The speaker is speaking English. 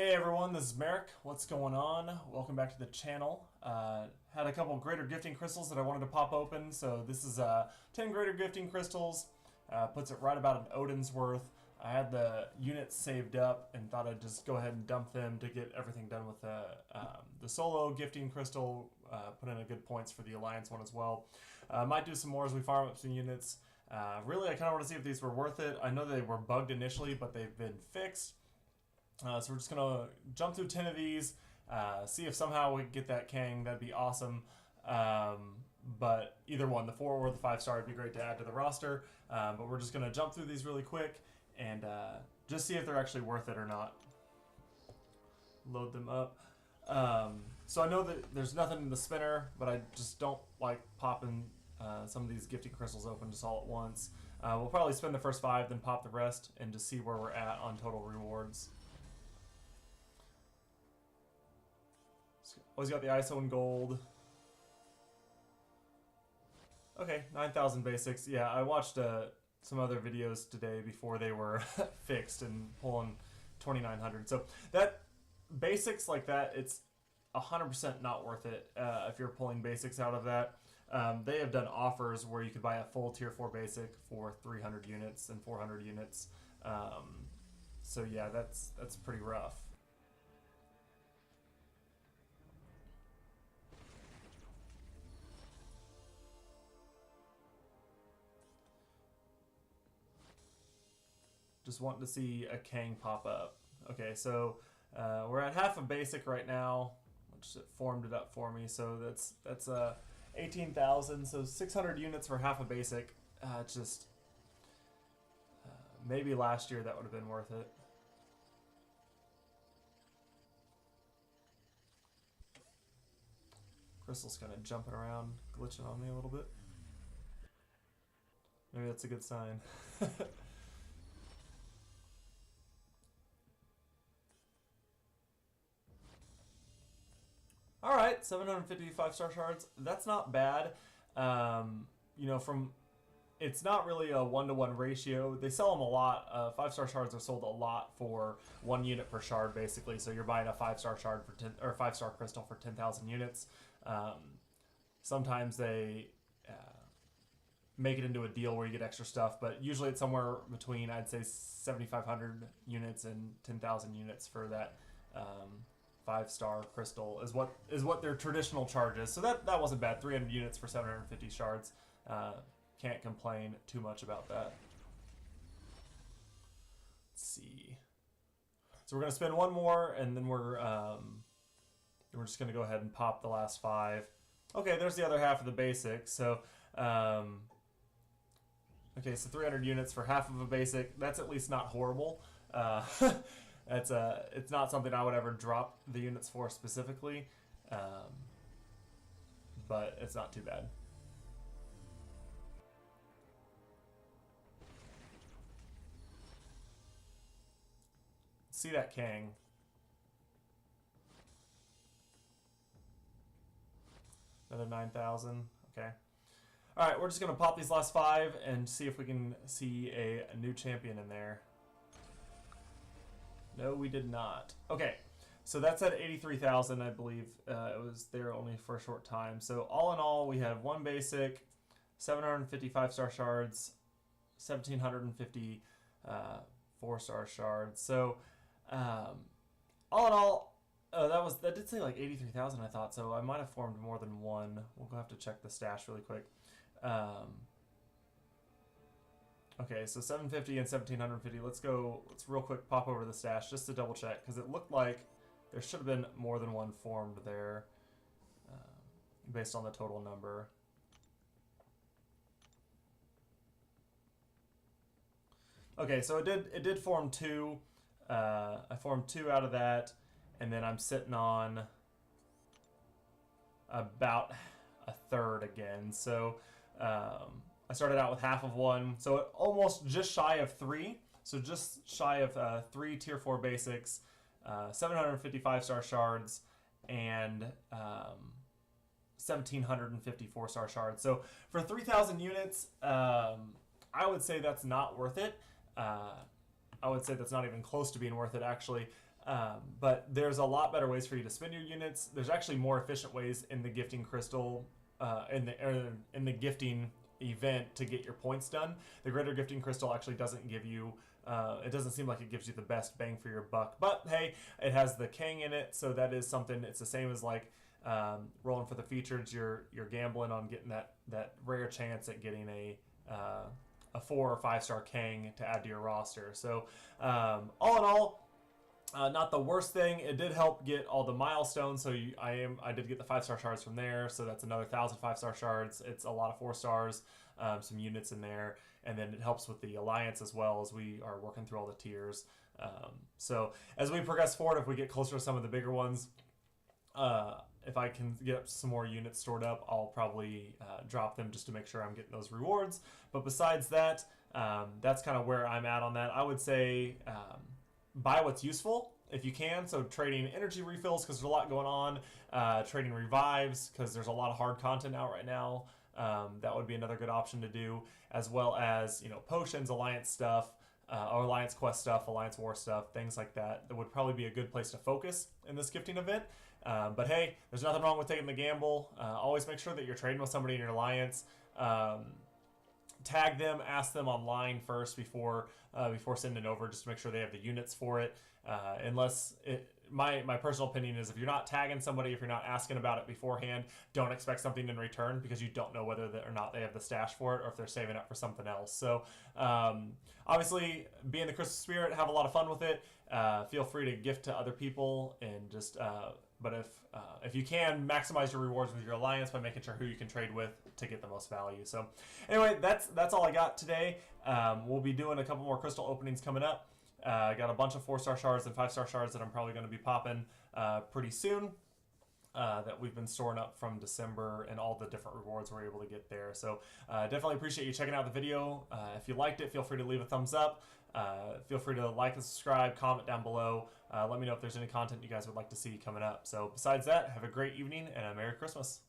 Hey everyone, this is Merrick. What's going on? Welcome back to the channel. Had a couple greater gifting crystals that I wanted to pop open. So this is 10 greater gifting crystals. Puts it right about an Odin's worth. I had the units saved up and thought I'd just go ahead and dump them to get everything done with the solo gifting crystal. Put in a good points for the Alliance one as well. Might do some more as we farm up some units. Really, I kind of want to see if these were worth it. I know they were bugged initially, but they've been fixed. So we're just going to jump through 10 of these, see if somehow we can get that Kang. That'd be awesome. But either one, the 4 or the 5-star, would be great to add to the roster. But we're just going to jump through these really quick and just see if they're actually worth it or not. Load them up. So I know that there's nothing in the spinner, but I just don't like popping some of these gifting crystals open just all at once. We'll probably spend the first 5, then pop the rest, and just see where we're at on total rewards. Always got the ISO in gold. Okay, 9,000 basics. Yeah, I watched some other videos today before they were fixed and pulling 2,900. So that basics like that, it's 100% not worth it if you're pulling basics out of that. They have done offers where you could buy a full tier 4 basic for 300 units and 400 units. So yeah, that's pretty rough. Just wanting to see a Kang pop up. Okay, so we're at half a basic right now, which it formed it up for me. So that's 18,000. So 600 units for half a basic. Just maybe last year that would have been worth it. Crystal's kind of jumping around, glitching on me a little bit. Maybe that's a good sign. All right, 750 5-star shards. That's not bad. You know, it's not really a 1-to-1 ratio. They sell them a lot. 5-star shards are sold a lot for 1 unit per shard, basically. So you're buying a 5-star shard for 10 or 5-star crystal for 10,000 units. Sometimes they make it into a deal where you get extra stuff, but usually it's somewhere between, I'd say, 7,500 units and 10,000 units for that. 5-star crystal is what their traditional charge is. So that wasn't bad. 300 units for 750 shards. Can't complain too much about that. Let's see. So we're gonna spend one more, and then we're just gonna go ahead and pop the last 5. Okay, there's the other half of the basic. So okay, so 300 units for half of a basic. That's at least not horrible. It's not something I would ever drop the units for specifically, but it's not too bad. See that Kang. Another 9,000. Okay. All right, we're just gonna pop these last 5 and see if we can see a new champion in there. No, we did not. Okay, so that's at 83,000, I believe. It was there only for a short time. So all in all, we have 1 basic, 750 5-star shards, 1,750 4-star shards. So all in all, that did say like 83,000, I thought. So I might have formed more than one. We'll have to check the stash really quick. Okay, so 750 and 1,750. Let's real quick pop over the stash just to double check, because it looked like there should have been more than one formed there based on the total number. Okay, so it did form 2. I formed 2 out of that, and then I'm sitting on about a third again. So I started out with half of 1, so almost just shy of 3. So just shy of 3 tier 4 basics, 750 5-star shards, and 1,750 4-star shards. So for 3,000 units, I would say that's not worth it. I would say that's not even close to being worth it, actually. But there's a lot better ways for you to spend your units. There's actually more efficient ways in the gifting crystal, in the gifting event to get your points done. The greater gifting crystal actually doesn't give you, it doesn't seem like it gives you the best bang for your buck. But hey, it has the king in it, so that is something. It's the same as like rolling for the features. You're gambling on getting that rare chance at getting a 4 or 5 star king to add to your roster. So all in all, not the worst thing. It did help get all the milestones. So I did get the 5 star shards from there. So that's another 1,000 5-star shards. It's a lot of 4 stars, some units in there, and then it helps with the alliance as well as we are working through all the tiers. So as we progress forward, if we get closer to some of the bigger ones, if I can get some more units stored up, I'll probably drop them just to make sure I'm getting those rewards. But besides that, that's kind of where I'm at on that. I would say buy what's useful if you can. So trading energy refills because there's a lot going on. Trading revives because there's a lot of hard content out right now. That would be another good option to do, as well as potions, alliance stuff, or alliance quest stuff, alliance war stuff, things like that. That would probably be a good place to focus in this gifting event. But hey, there's nothing wrong with taking the gamble. Always make sure that you're trading with somebody in your alliance. Tag them, ask them online first before sending it over, just to make sure they have the units for it. My personal opinion is if you're not tagging somebody, if you're not asking about it beforehand, don't expect something in return because you don't know whether or not they have the stash for it or if they're saving up for something else. So obviously, be in the Christmas spirit, have a lot of fun with it. Feel free to gift to other people and just. But if you can, maximize your rewards with your alliance by making sure who you can trade with to get the most value. So anyway, that's all I got today. We'll be doing a couple more crystal openings coming up. I got a bunch of 4-star shards and 5-star shards that I'm probably going to be popping pretty soon. That we've been storing up from December and all the different rewards we're able to get there. So definitely appreciate you checking out the video. If you liked it, feel free to leave a thumbs up. Feel free to like and subscribe, comment down below. Let me know if there's any content you guys would like to see coming up. So besides that, have a great evening and a Merry Christmas.